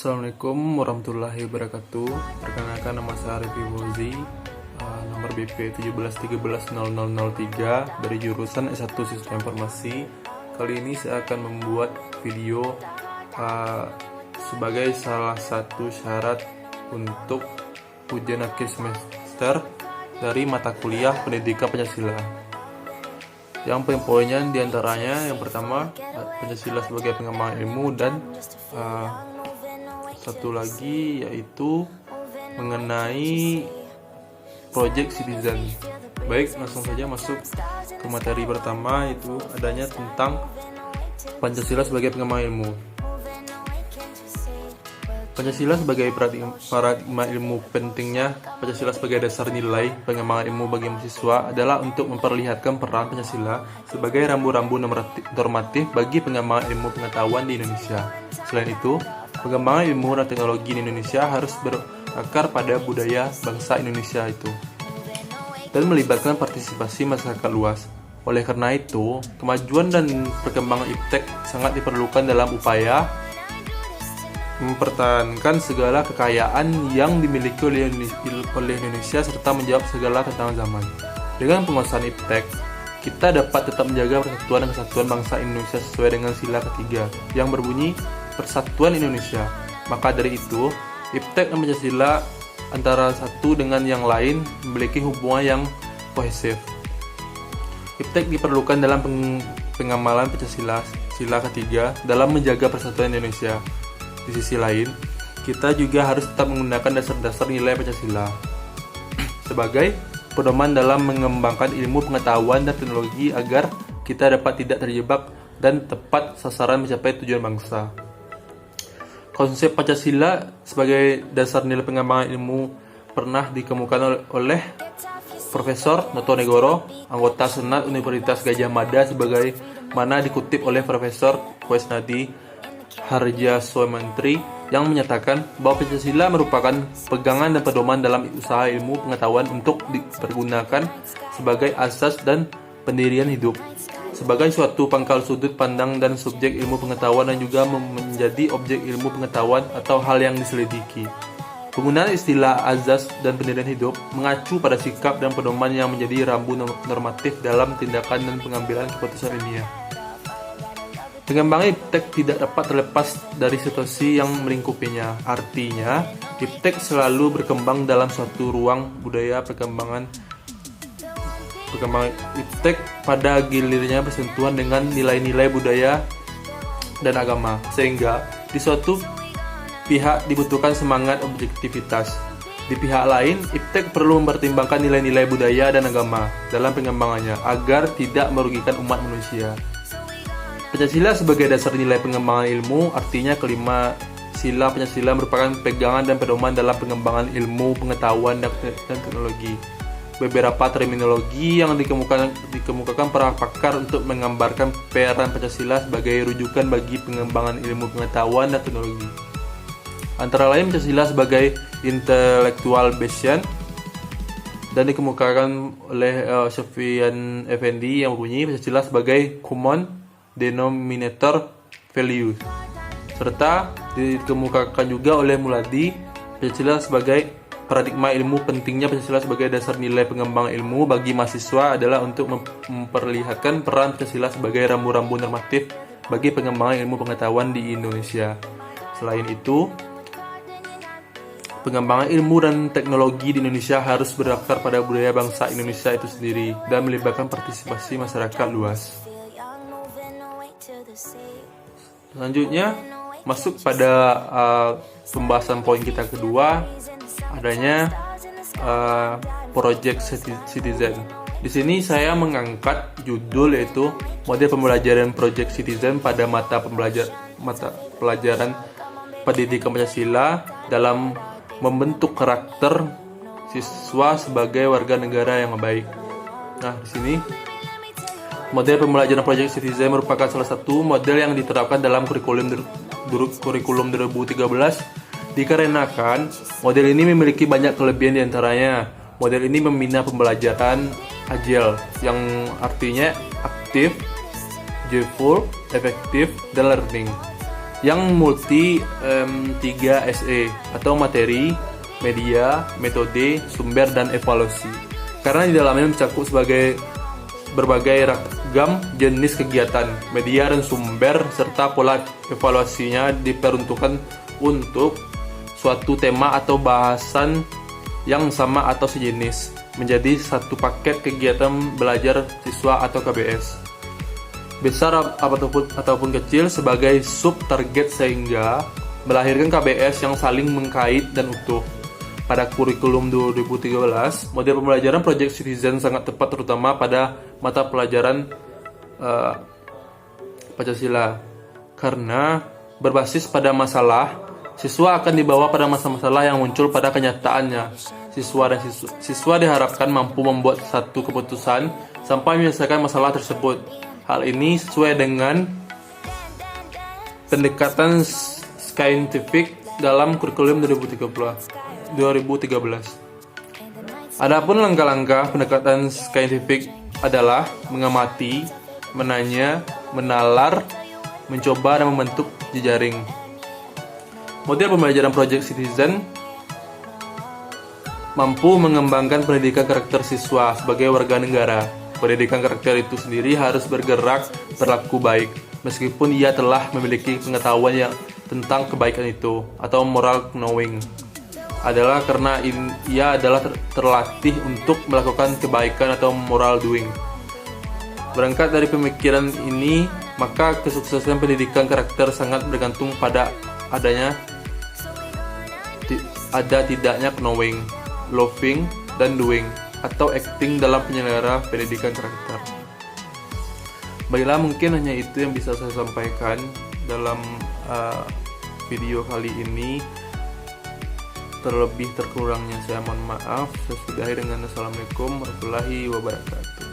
Assalamualaikum warahmatullahi wabarakatuh. Perkenalkan, nama saya Arif Iwozi, nomor BP 17130003 dari jurusan S1 Sistem Informasi. Kali ini saya akan membuat video sebagai salah satu syarat untuk ujian akhir semester dari mata kuliah Pendidikan Pancasila. Yang poin-poinnya diantaranya, yang pertama Pancasila sebagai pengembangan ilmu, dan satu lagi yaitu mengenai Project Citizen. Baik, langsung saja masuk ke materi pertama, yaitu adanya tentang Pancasila sebagai pengembangan ilmu. Pancasila sebagai paradigma ilmu. Pentingnya Pancasila sebagai dasar nilai pengembangan ilmu bagi mahasiswa adalah untuk memperlihatkan peran Pancasila sebagai rambu-rambu normatif bagi pengembangan ilmu pengetahuan di Indonesia. Selain itu, pengembangan ilmu dan teknologi di Indonesia harus berakar pada budaya bangsa Indonesia itu dan melibatkan partisipasi masyarakat luas. Oleh karena itu, kemajuan dan perkembangan iptek sangat diperlukan dalam upaya mempertahankan segala kekayaan yang dimiliki oleh Indonesia serta menjawab segala tantangan zaman. Dengan penguasaan iptek, kita dapat tetap menjaga persatuan dan kesatuan bangsa Indonesia sesuai dengan sila ketiga yang berbunyi Persatuan Indonesia. Maka dari itu, iptek dan Pancasila antara satu dengan yang lain memiliki hubungan yang kohesif. Iptek diperlukan dalam pengamalan Pancasila sila ketiga dalam menjaga persatuan Indonesia. Di sisi lain, kita juga harus tetap menggunakan dasar-dasar nilai Pancasila sebagai pedoman dalam mengembangkan ilmu pengetahuan dan teknologi agar kita dapat tidak terjebak dan tepat sasaran mencapai tujuan bangsa. Konsep Pancasila sebagai dasar nilai pengembangan ilmu pernah dikemukakan oleh Profesor Noto Negoro, anggota Senat Universitas Gadjah Mada, sebagai mana dikutip oleh Profesor Koesnadi Harjaswamantri, yang menyatakan bahwa Pancasila merupakan pegangan dan pedoman dalam usaha ilmu pengetahuan untuk dipergunakan sebagai asas dan pendirian hidup, sebagai suatu pangkal sudut pandang dan subjek ilmu pengetahuan, dan juga menjadi objek ilmu pengetahuan atau hal yang diselidiki. Penggunaan istilah azas dan pendirian hidup mengacu pada sikap dan pedoman yang menjadi rambu normatif dalam tindakan dan pengambilan keputusan ilmiah. Pengembangan iptek tidak dapat terlepas dari situasi yang melingkupinya. Artinya, iptek selalu berkembang dalam suatu ruang budaya. Perkembangan iptek pada gilirnya bersentuhan dengan nilai-nilai budaya dan agama, sehingga di suatu pihak dibutuhkan semangat objektivitas. Di pihak lain, iptek perlu mempertimbangkan nilai-nilai budaya dan agama dalam pengembangannya agar tidak merugikan umat manusia. Pancasila sebagai dasar nilai pengembangan ilmu, artinya kelima sila Pancasila merupakan pegangan dan pedoman dalam pengembangan ilmu pengetahuan dan teknologi. Beberapa terminologi yang dikemukakan para pakar untuk menggambarkan peran Pancasila sebagai rujukan bagi pengembangan ilmu pengetahuan dan teknologi. Antara lain Pancasila sebagai intellectual bastion, dan dikemukakan oleh Sofyan Effendi, yang berbunyi Pancasila sebagai common denominator value, serta dikemukakan juga oleh Muladi Pancasila sebagai paradigma ilmu. Pentingnya Pancasila sebagai dasar nilai pengembangan ilmu bagi mahasiswa adalah untuk memperlihatkan peran Pancasila sebagai rambu-rambu normatif bagi pengembangan ilmu pengetahuan di Indonesia. Selain itu, pengembangan ilmu dan teknologi di Indonesia harus berakar pada budaya bangsa Indonesia itu sendiri dan melibatkan partisipasi masyarakat luas. Selanjutnya, masuk pada pembahasan poin kita kedua, adanya Project Citizen. Di sini saya mengangkat judul, yaitu model pembelajaran Project Citizen pada mata pelajaran Pendidikan Pancasila dalam membentuk karakter siswa sebagai warga negara yang baik. Nah, di sini model pembelajaran Project Citizen merupakan salah satu model yang diterapkan dalam kurikulum 2013, dikarenakan model ini memiliki banyak kelebihan. Diantaranya, model ini membina pembelajaran agile, yang artinya aktif, joyful, efektif, dan learning. yang multi 3 SE atau materi, media, metode, sumber, dan evaluasi. Karena di dalamnya mencakup sebagai berbagai ragam jenis kegiatan, media dan sumber, serta pola evaluasinya diperuntukkan untuk suatu tema atau bahasan yang sama atau sejenis, menjadi satu paket kegiatan belajar siswa atau KBS. Besar ataupun kecil sebagai sub-target sehingga melahirkan KBS yang saling mengkait dan utuh. Pada kurikulum 2013, model pembelajaran Project Citizen sangat tepat terutama pada mata pelajaran Pancasila. Karena berbasis pada masalah, siswa akan dibawa pada masalah-masalah yang muncul pada kenyataannya. Siswa diharapkan mampu membuat satu keputusan sampai menyelesaikan masalah tersebut. Hal ini sesuai dengan pendekatan saintifik dalam kurikulum 2013. Adapun langkah-langkah pendekatan saintifik adalah mengamati, menanya, menalar, mencoba, dan membentuk jejaring. Model pembelajaran Project Citizen mampu mengembangkan pendidikan karakter siswa sebagai warga negara. Pendidikan karakter itu sendiri harus bergerak berlaku baik, meskipun ia telah memiliki pengetahuan yang tentang kebaikan itu, atau moral knowing. Adalah karena ia adalah terlatih untuk melakukan kebaikan atau moral doing. Berangkat dari pemikiran ini, maka kesuksesan pendidikan karakter sangat bergantung pada tidaknya knowing, loving, dan doing atau acting dalam penyelenggara pendidikan karakter. Baiklah, mungkin hanya itu yang bisa saya sampaikan dalam video kali ini. Terlebih terkurangnya saya mohon maaf. Saya sudahi dengan Assalamualaikum warahmatullahi wabarakatuh.